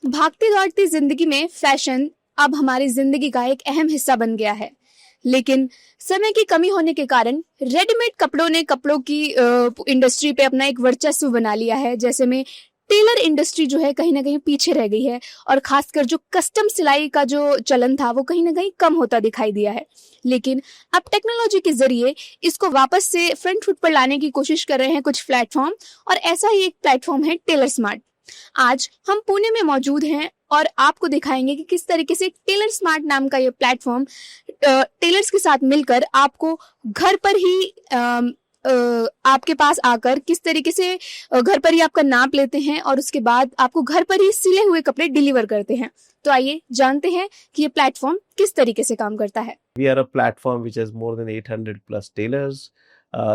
भागती दौड़ती जिंदगी में फैशन अब हमारी जिंदगी का एक अहम हिस्सा बन गया है। लेकिन समय की कमी होने के कारण रेडीमेड कपड़ों ने कपड़ों की इंडस्ट्री पे अपना एक वर्चस्व बना लिया है। जैसे में टेलर इंडस्ट्री जो है कहीं ना कहीं पीछे रह गई है और खासकर जो कस्टम सिलाई का जो चलन था वो कहीं ना कहीं कम होता दिखाई दिया है। लेकिन अब टेक्नोलॉजी के जरिए इसको वापस से फ्रंट फुट पर लाने की कोशिश कर रहे हैं कुछ प्लेटफॉर्म, और ऐसा ही एक प्लेटफॉर्म है टेलर स्मार्ट। आज हम पुणे में मौजूद हैं और आपको दिखाएंगे कि किस तरीके से टेलर स्मार्ट नाम का ये प्लेटफॉर्म टेलर्स के साथ मिलकर आपको घर पर ही आपके पास आकर किस तरीके से घर पर ही आपका नाप लेते हैं और उसके बाद आपको घर पर ही सिले हुए कपड़े डिलीवर करते हैं। तो आइए जानते हैं कि ये प्लेटफॉर्म किस तरीके से काम करता है। We are a platform which has more than 800 plus tailors.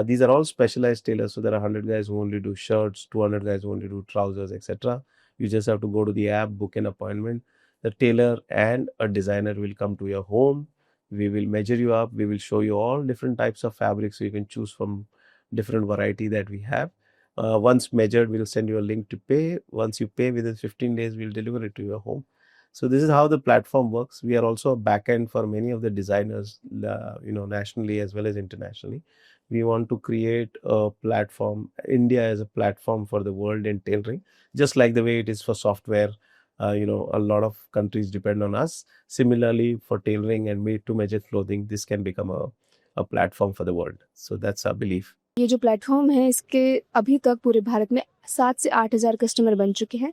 These are all specialized tailors. So there are 100 guys who only do shirts, 200 guys who only do trousers, etc. You just have to go to the app, book an appointment. The tailor and a designer will come to your home. We will measure you up. We will show you all different types of fabrics so you can choose from different variety that we have. Once measured, we will send you a link to pay. Once you pay, within 15 days, we will deliver it to your home. So this is how the platform works. We are also a backend for many of the designers, nationally as well as internationally. We want to create a platform, India as a platform for the world in tailoring, just like the way it is for software. A lot of countries depend on us. Similarly, for tailoring and made-to-measure clothing, this can become a platform for the world. So that's our belief. ये जो platform है इसके अभी तक पूरे भारत में 7 से 8 हज़ार कस्टमर बन चुके हैं।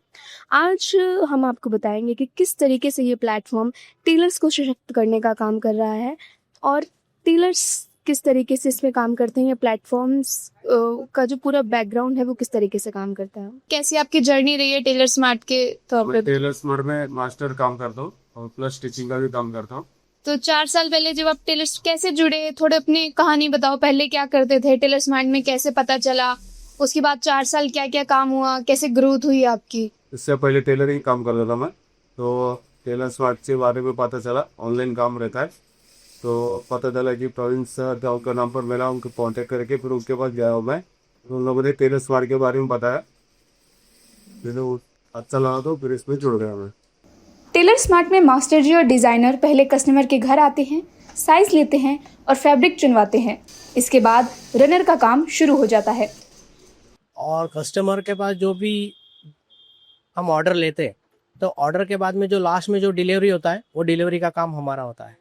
आज हम आपको बताएंगे कि किस तरीके से ये प्लेटफॉर्म टेलर्स को सशक्त करने का काम कर रहा है और टेलर्स किस तरीके से इसमें काम करते हैं। ये प्लेटफॉर्म्स का जो पूरा बैकग्राउंड है वो किस तरीके से काम करता है। कैसी आपकी जर्नी रही है टेलर स्मार्ट के तौर पे? टेलर स्मार्ट में मास्टर काम करता हूँ और प्लस स्टिचिंग का भी काम करता हूँ। तो 4 साल पहले जब आप टेलर्स कैसे जुड़े, थोड़े अपनी कहानी बताओ। पहले क्या करते थे, टेलर स्मार्ट में कैसे पता चला, उसके बाद 4 साल क्या क्या काम हुआ, कैसे ग्रोथ हुई आपकी? इससे पहले टेलरिंग काम करता था मैं, तो टेलर स्मार्ट के बारे में पता चला, ऑनलाइन काम रहता है। तो पता चला कि प्रोविंस गाँव का नाम पर मिला, उनको कॉन्टेक्ट करके फिर उनके पास गया मैं, तो उन लोगों ने टेलर स्मार्ट के बारे में बताया, फिर अच्छा लगा तो फिर इसमें जुड़ गया मैं। टेलर स्मार्ट में मास्टर जी और डिज़ाइनर पहले कस्टमर के घर आते हैं, साइज लेते हैं और फैब्रिक चुनवाते हैं। इसके बाद रनर का काम शुरू हो जाता है और कस्टमर के पास जो भी हम ऑर्डर लेते हैं तो ऑर्डर के बाद में जो लास्ट में जो डिलीवरी होता है वो डिलीवरी का काम हमारा होता है।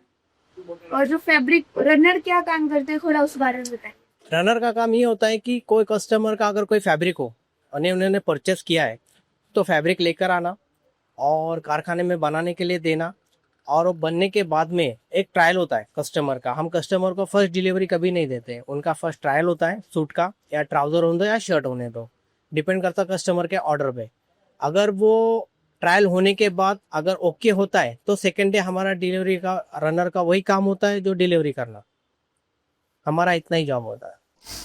और जो फैब्रिक रनर क्या काम करते हैं, थोड़ा उस बारे में बताएं। रनर का काम ये होता है कि कोई कस्टमर का अगर कोई फैब्रिक हो और उन्होंने परचेस किया है तो फैब्रिक लेकर आना और कारखाने में बनाने के लिए देना, और वो बनने के बाद में एक ट्रायल होता है कस्टमर का। हम कस्टमर को फर्स्ट डिलीवरी कभी नहीं देते हैं, उनका फर्स्ट ट्रायल होता है सूट का या ट्राउजर होने दो या शर्ट होने दो, डिपेंड करता है कस्टमर के ऑर्डर पे। अगर वो ट्रायल होने के बाद अगर ओके होता है तो सेकेंड डे हमारा डिलीवरी का रनर का वही काम होता है जो डिलीवरी करना, हमारा इतना ही जॉब होता है।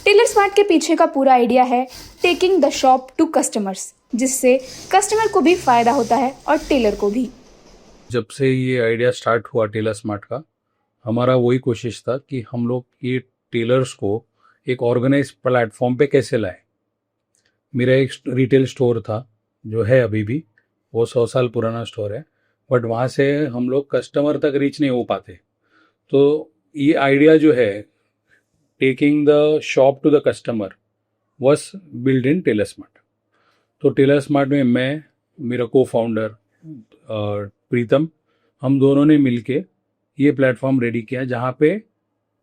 टेलर स्मार्ट के पीछे का पूरा आइडिया है taking the shop to customers, जिससे कस्टमर को भी फायदा होता है और टेलर को भी। जब से ये आइडिया स्टार्ट हुआ टेलर स्मार्ट का, हमारा वही कोशिश था कि हम लोग ये टेलर्स को एक ऑर्गेनाइज प्लेटफॉर्म पे कैसे लाए। मेरा एक रिटेल स्टोर था जो है अभी भी, वो 100 साल पुराना स्टोर है, बट वहाँ से हम लोग कस्टमर तक रीच नहीं हो पाते। तो ये आइडिया जो है taking the shop to the customer was build in Tailor Smart. तो टेलर स्मार्ट में मैं, मेरा को फाउंडर प्रीतम, हम दोनों ने मिलके ये प्लेटफॉर्म रेडी किया जहाँ पे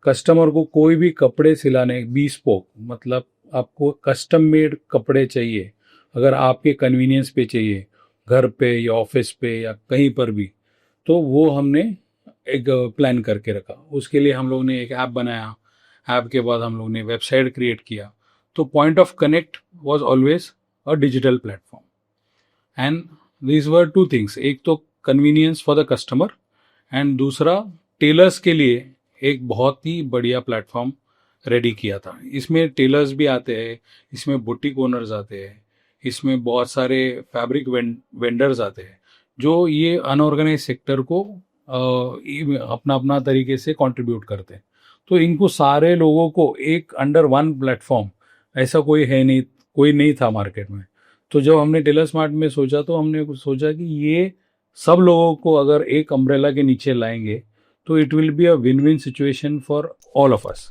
कस्टमर को कोई भी कपड़े सिलाने, bespoke मतलब आपको कस्टम मेड कपड़े चाहिए, अगर आपके कन्वीनियंस पे चाहिए, घर पे या ऑफिस पे या कहीं पर भी, तो वो हमने एक प्लान करके रखा। उसके लिए हम लोग ने एक ऐप बनाया, ऐप के बाद हम लोग ने वेबसाइट क्रिएट किया। तो point of connect was always a digital platform and these were two things, एक तो convenience for the customer and दूसरा टेलर्स के लिए एक बहुत ही बढ़िया प्लेटफॉर्म रेडी किया था। इसमें टेलर्स भी आते हैं, इसमें बुटीक ओनर्स आते हैं, इसमें बहुत सारे फैब्रिक वेंडर्स आते हैं जो ये अनऑर्गेनाइज सेक्टर को अपना अपना तरीके से कंट्रीब्यूट करते हैं। तो इनको सारे लोगों को एक अंडर वन प्लेटफॉर्म, ऐसा कोई है नहीं, कोई नहीं था मार्केट में, तो जब हमने टेलर स्मार्ट में सोचा तो हमने सोचा कि ये सब लोगों को अगर एक अम्ब्रेला के नीचे लाएंगे तो it will be a win win situation for all of us.